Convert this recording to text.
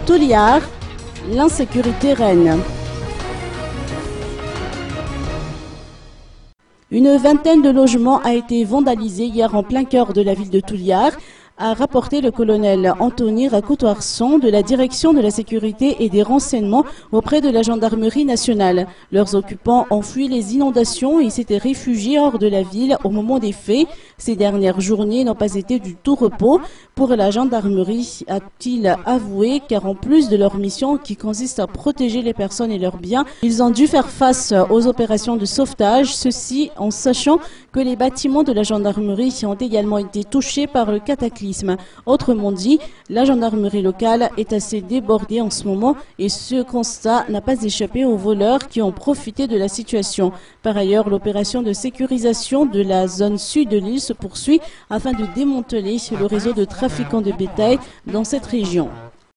Touliard, l'insécurité règne. Une vingtaine de logements a été vandalisée hier en plein cœur de la ville de Touliard, a rapporté le colonel Anthony Racoutoirson de la direction de la sécurité et des renseignements auprès de la gendarmerie nationale. Leurs occupants ont fui les inondations et s'étaient réfugiés hors de la ville au moment des faits. Ces dernières journées n'ont pas été du tout repos pour la gendarmerie, a-t-il avoué, car en plus de leur mission qui consiste à protéger les personnes et leurs biens, ils ont dû faire face aux opérations de sauvetage, ceci en sachant que les bâtiments de la gendarmerie ont également été touchés par le cataclysme. Autrement dit, la gendarmerie locale est assez débordée en ce moment et ce constat n'a pas échappé aux voleurs qui ont profité de la situation. Par ailleurs, l'opération de sécurisation de la zone sud de l'île se poursuit afin de démanteler le réseau de trafiquants de bétail dans cette région.